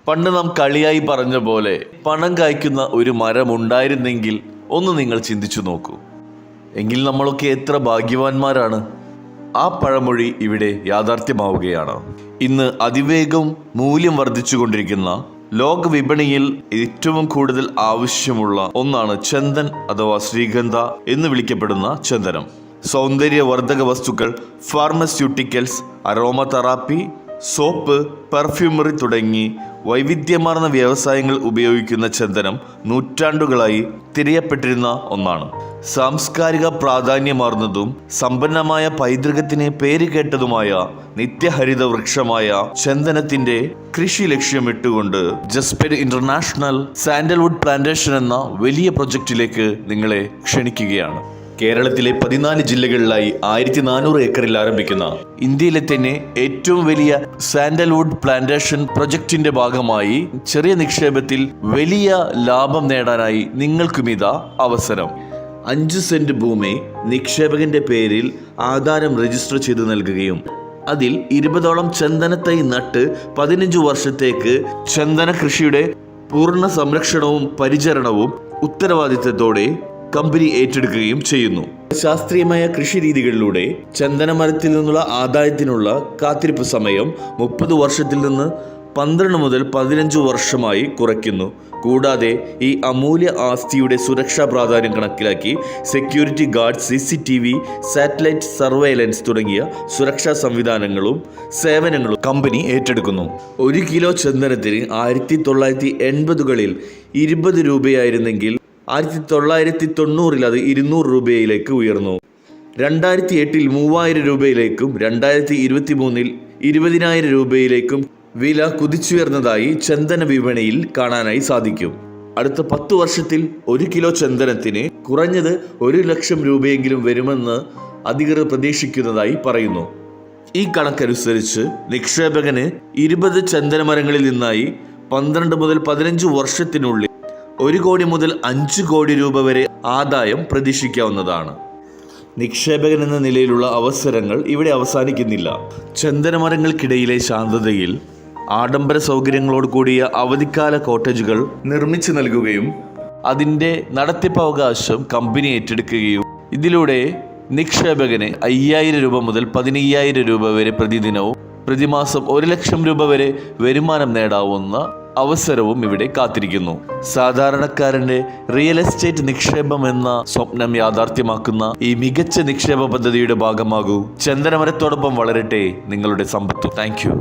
പണ്ട് നാം കളിയായി പറഞ്ഞ പോലെ പണം കായ്ക്കുന്ന ഒരു മരം ഉണ്ടായിരുന്നെങ്കിൽ ഒന്ന് നിങ്ങൾ ചിന്തിച്ചു നോക്കൂ. എങ്കിൽ നമ്മളൊക്കെ എത്ര ഭാഗ്യവാന്മാരാണ്. ആ പഴമൊഴി ഇവിടെ യാഥാർത്ഥ്യമാവുകയാണ്. ഇന്ന് അതിവേഗം മൂല്യം വർദ്ധിച്ചുകൊണ്ടിരിക്കുന്ന ലോക വിപണിയിൽ ഏറ്റവും കൂടുതൽ ആവശ്യമുള്ള ഒന്നാണ് ചന്ദൻ അഥവാ ശ്രീഗന്ധ എന്ന് വിളിക്കപ്പെടുന്ന ചന്ദനം. സൗന്ദര്യവർദ്ധക വസ്തുക്കൾ, pharmaceuticals, aroma therapy, soap, perfumery തുടങ്ങി വൈവിധ്യമാർന്ന വ്യവസായങ്ങൾ ഉപയോഗിക്കുന്ന ചന്ദനം നൂറ്റാണ്ടുകളായി തിരയപ്പെട്ടിരുന്ന ഒന്നാണ്. സാംസ്കാരിക പ്രാധാന്യമാർന്നതും സമ്പന്നമായ പൈതൃകത്തിന് പേരുകേട്ടതുമായ നിത്യഹരിത വൃക്ഷമായ ചന്ദനത്തിന്റെ കൃഷി ലക്ഷ്യമിട്ടുകൊണ്ട് ജസ്പെഡ് ഇന്റർനാഷണൽ സാൻഡൽവുഡ് പ്ലാന്റേഷൻ എന്ന വലിയ പ്രൊജക്റ്റിലേക്ക് നിങ്ങളെ ക്ഷണിക്കുകയാണ്. കേരളത്തിലെ 14 ജില്ലകളിലായി 1400 ഏക്കറിൽ ആരംഭിക്കുന്ന ഇന്ത്യയിലെ തന്നെ ഏറ്റവും വലിയ സാൻഡൽവുഡ് പ്ലാന്റേഷൻ പ്രൊജക്ടിന്റെ ഭാഗമായി ചെറിയ നിക്ഷേപത്തിൽ വലിയ ലാഭം നേടാനായി നിങ്ങൾക്കും ഇതാ അവസരം. 5 സെന്റ് ഭൂമി നിക്ഷേപകന്റെ പേരിൽ ആധാരം രജിസ്റ്റർ ചെയ്തു നൽകുകയും അതിൽ 20ഓളം ചന്ദനത്തൈ നട്ട് 15 വർഷത്തേക്ക് ചന്ദന കൃഷിയുടെ പൂർണ്ണ സംരക്ഷണവും പരിചരണവും ഉത്തരവാദിത്തത്തോടെ കമ്പനി ഏറ്റെടുക്കുകയും ചെയ്യുന്നു. ശാസ്ത്രീയമായ കൃഷി രീതികളിലൂടെ ചന്ദനമരത്തിൽ നിന്നുള്ള ആദായത്തിനുള്ള കാത്തിരിപ്പ് സമയം 30 വർഷത്തിൽ നിന്ന് 12 മുതൽ 15 വർഷമായി കുറയ്ക്കുന്നു. കൂടാതെ ഈ അമൂല്യ ആസ്തിയുടെ സുരക്ഷാ പ്രാധാന്യം കണക്കിലാക്കി security guard, CCTV, satellite surveillance തുടങ്ങിയ സുരക്ഷാ സംവിധാനങ്ങളും സേവനങ്ങളും കമ്പനി ഏറ്റെടുക്കുന്നു. 1 കിലോ ചന്ദനത്തിന് 1980കളിൽ 20 രൂപയായിരുന്നെങ്കിൽ 1990 അത് 200 രൂപയിലേക്ക് ഉയർന്നു. 2008 3000 രൂപയിലേക്കും 2023 20,000 രൂപയിലേക്കും വില കുതിച്ചുയർന്നതായി ചന്ദന വിപണിയിൽ കാണാനായി സാധിക്കും. അടുത്ത 10 വർഷത്തിൽ 1 കിലോ ചന്ദനത്തിന് കുറഞ്ഞത് 1 ലക്ഷം രൂപയെങ്കിലും വരുമെന്ന് അധികൃതർ പ്രതീക്ഷിക്കുന്നതായി പറയുന്നു. ഈ കണക്കനുസരിച്ച് നിക്ഷേപകന് 20 ചന്ദനമരങ്ങളിൽ നിന്നായി 12 മുതൽ 15 വർഷത്തിനുള്ളിൽ 1 കോടി മുതൽ 5 കോടി രൂപ വരെ ആദായം പ്രതീക്ഷിക്കാവുന്നതാണ്. നിക്ഷേപകൻ എന്ന നിലയിലുള്ള അവസരങ്ങൾ ഇവിടെ അവസാനിക്കുന്നില്ല. ചന്ദനമരങ്ങൾക്കിടയിലെ ശാന്തതയിൽ ആഡംബര സൗകര്യങ്ങളോട് കൂടിയ അവധിക്കാല കോട്ടേജുകൾ നിർമ്മിച്ചു നൽകുകയും അതിൻ്റെ നടത്തിപ്പവകാശം കമ്പനി ഏറ്റെടുക്കുകയും ഇതിലൂടെ നിക്ഷേപകന് 5,000 രൂപ മുതൽ 15,000 രൂപ വരെ പ്രതിദിനവും പ്രതിമാസം 1 ലക്ഷം രൂപ വരെ വരുമാനം നേടാവുന്ന അവസരവും ഇവിടെ കാത്തിരിക്കുന്നു. സാധാരണക്കാരന്റെ റിയൽ എസ്റ്റേറ്റ് നിക്ഷേപം എന്ന സ്വപ്നം യാഥാർത്ഥ്യമാക്കുന്ന ഈ മികച്ച നിക്ഷേപ പദ്ധതിയുടെ ഭാഗമാകൂ. ചന്ദനമരത്തോടൊപ്പം വളരട്ടെ നിങ്ങളുടെ സമ്പത്ത്. Thank you.